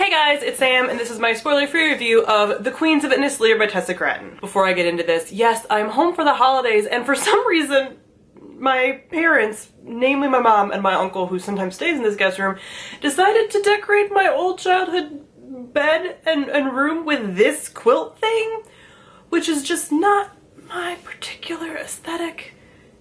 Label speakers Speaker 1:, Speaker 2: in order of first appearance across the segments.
Speaker 1: Hey guys, it's Sam, and this is my spoiler-free review of The Queens of Innis Lear by Tessa Gratton. Before I get into this, yes, I'm home for the holidays, and for some reason, my parents, namely my mom and my uncle, who sometimes stays in this guest room, decided to decorate my old childhood bed and room with this quilt thing, which is just not my particular aesthetic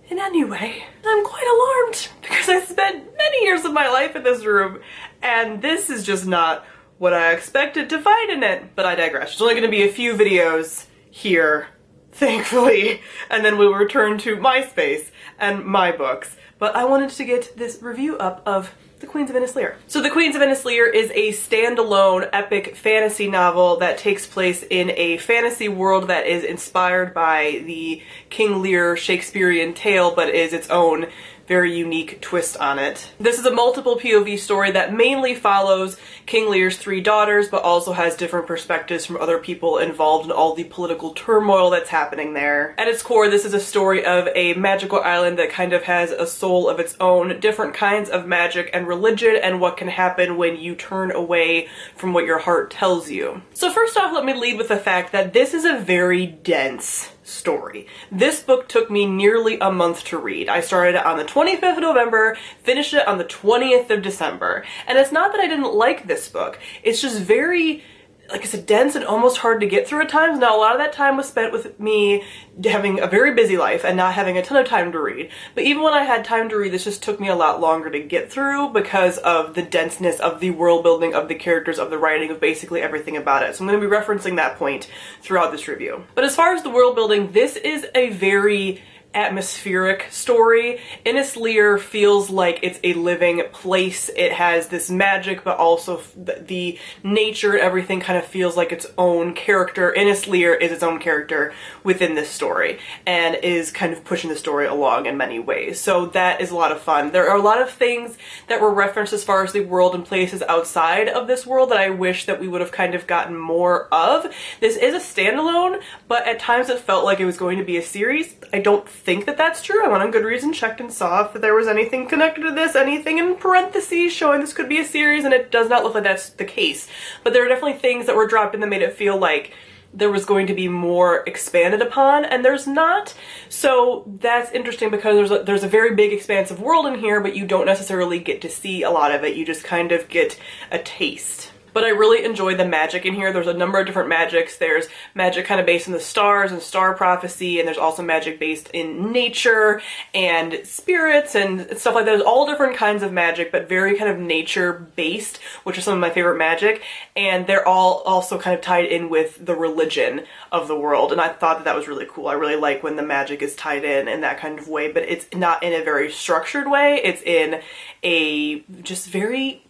Speaker 1: in any way. I'm quite alarmed because I spent many years of my life in this room, and this is just not what I expected to find in it. But I digress. There's only going to be a few videos here, thankfully, and then we will return to my space and my books. But I wanted to get this review up of The Queens of Innis Lear. So The Queens of Innis Lear is a standalone epic fantasy novel that takes place in a fantasy world that is inspired by the King Lear Shakespearean tale, but is its own very unique twist on it. This is a multiple POV story that mainly follows King Lear's three daughters, but also has different perspectives from other people involved in all the political turmoil that's happening there. At its core, this is a story of a magical island that kind of has a soul of its own, different kinds of magic and religion, and what can happen when you turn away from what your heart tells you. So first off, let me lead with the fact that this is a very dense story. This book took me nearly a month to read. I started it on the 25th of November, finished it on the 20th of December. And it's not that I didn't like this book, it's just very, like I said, dense and almost hard to get through at times. Now, a lot of that time was spent with me having a very busy life and not having a ton of time to read. But even when I had time to read, this just took me a lot longer to get through because of the denseness of the world building, of the characters, of the writing, of basically everything about it. So I'm going to be referencing that point throughout this review. But as far as the world building, this is a very atmospheric story. Innis Lear feels like it's a living place. It has this magic, but also the nature and everything kind of feels like its own character. Innis Lear is its own character within this story and is kind of pushing the story along in many ways. So that is a lot of fun. There are a lot of things that were referenced as far as the world and places outside of this world that I wish that we would have kind of gotten more of. This is a standalone, but at times it felt like it was going to be a series. I don't think that that's true. I went on Goodreads and checked and saw if there was anything connected to this, anything in parentheses showing this could be a series, and it does not look like that's the case. But there are definitely things that were dropped in that made it feel like there was going to be more expanded upon, and there's not. So that's interesting because there's a very big expansive world in here, but you don't necessarily get to see a lot of it. You just kind of get a taste. But I really enjoy the magic in here. There's a number of different magics. There's magic kind of based in the stars and star prophecy, and there's also magic based in nature and spirits and stuff like that. There's all different kinds of magic, but very kind of nature based, which are some of my favorite magic. And they're all also kind of tied in with the religion of the world. And I thought that that was really cool. I really like when the magic is tied in that kind of way, but it's not in a very structured way. It's in a just very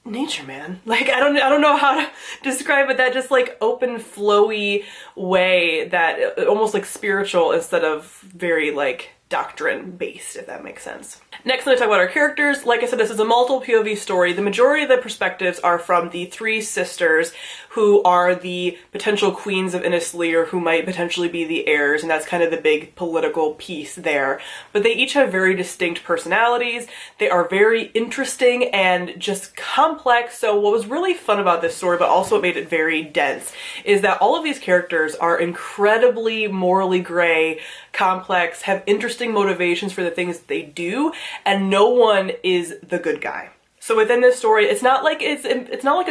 Speaker 1: nature, man. Like, I don't know how to describe it, that just like open flowy way that almost like spiritual instead of very like doctrine based, if that makes sense. Next, I'm going to talk about our characters. Like I said, this is a multiple POV story. The majority of the perspectives are from the three sisters who are the potential queens of Innis Lear, who might potentially be the heirs, and that's kind of the big political piece there. But they each have very distinct personalities. They are very interesting and just complex. So what was really fun about this story, but also what made it very dense, is that all of these characters are incredibly morally gray, complex, have interesting motivations for the things that they do, and no one is the good guy. So within this story, it's not like a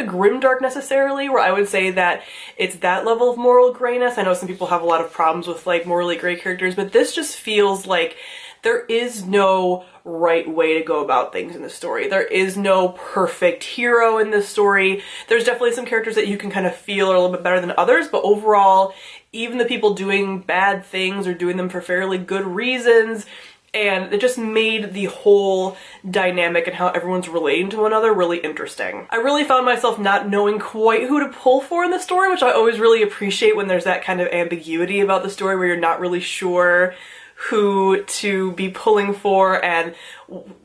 Speaker 1: grimdark necessarily, where I would say that it's that level of moral grayness. I know some people have a lot of problems with like morally gray characters, but this just feels like there is no right way to go about things in this story. There is no perfect hero in this story. There's definitely some characters that you can kind of feel are a little bit better than others, but overall, even the people doing bad things are doing them for fairly good reasons, and it just made the whole dynamic and how everyone's relating to one another really interesting. I really found myself not knowing quite who to pull for in the story, which I always really appreciate when there's that kind of ambiguity about the story where you're not really sure who to be pulling for and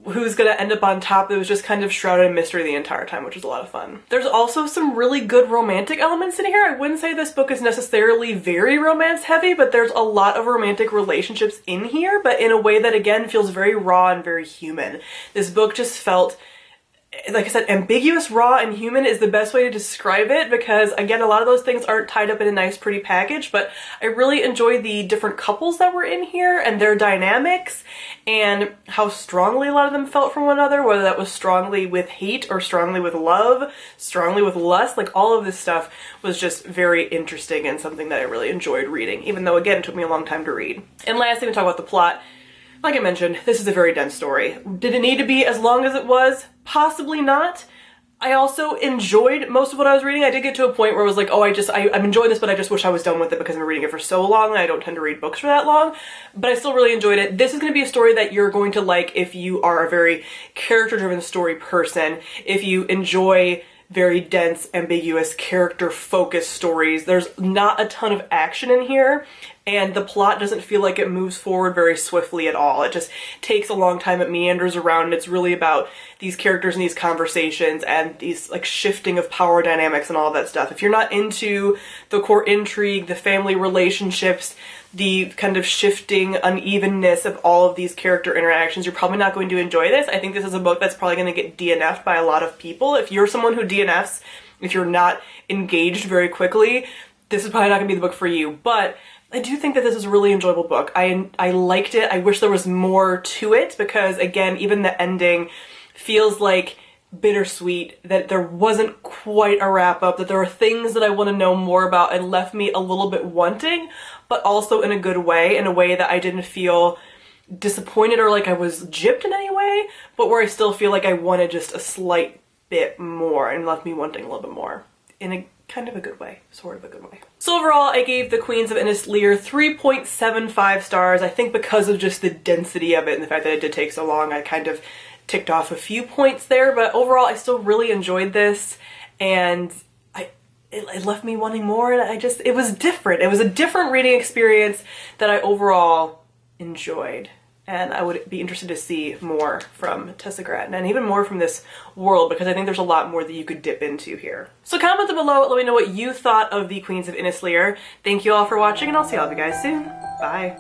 Speaker 1: who's gonna end up on top. It was just kind of shrouded in mystery the entire time, which was a lot of fun. There's also some really good romantic elements in here. I wouldn't say this book is necessarily very romance heavy, but there's a lot of romantic relationships in here, but in a way that again feels very raw and very human. This book just felt like I said, ambiguous, raw, and human is the best way to describe it, because again, a lot of those things aren't tied up in a nice pretty package, but I really enjoy the different couples that were in here and their dynamics and how strongly a lot of them felt for one another, whether that was strongly with hate or strongly with love, strongly with lust. Like, all of this stuff was just very interesting and something that I really enjoyed reading, even though again, it took me a long time to read. And lastly, we talk about the plot. Like I mentioned, this is a very dense story. Did it need to be as long as it was? Possibly not. I also enjoyed most of what I was reading. I did get to a point where I was like, oh, I'm enjoying this, but I just wish I was done with it because I've been reading it for so long and I don't tend to read books for that long. But I still really enjoyed it. This is going to be a story that you're going to like if you are a very character-driven story person, if you enjoy very dense, ambiguous, character-focused stories. There's not a ton of action in here, and the plot doesn't feel like it moves forward very swiftly at all. It just takes a long time, it meanders around, and it's really about these characters and these conversations and these like shifting of power dynamics and all that stuff. If you're not into the core intrigue, the family relationships, the kind of shifting unevenness of all of these character interactions, you're probably not going to enjoy this. I think this is a book that's probably going to get DNF'd by a lot of people. If you're someone who DNFs, if you're not engaged very quickly, this is probably not going to be the book for you. But I do think that this is a really enjoyable book. I liked it. I wish there was more to it because, again, even the ending feels like bittersweet, that there wasn't quite a wrap-up, that there are things that I want to know more about and left me a little bit wanting, but also in a good way, in a way that I didn't feel disappointed or like I was gypped in any way, but where I still feel like I wanted just a slight bit more and left me wanting a little bit more in a kind of a good way, sort of a good way. So overall, I gave The Queens of Innis Lear 3.75 stars. I think because of just the density of it and the fact that it did take so long, I kind of ticked off a few points there, but overall I still really enjoyed this, and it left me wanting more, and it was different. It was a different reading experience that I overall enjoyed, and I would be interested to see more from Tessa Gratton and even more from this world, because I think there's a lot more that you could dip into here. So comment below, let me know what you thought of The Queens of Innis Lear. Thank you all for watching, and I'll see all of you guys soon. Bye.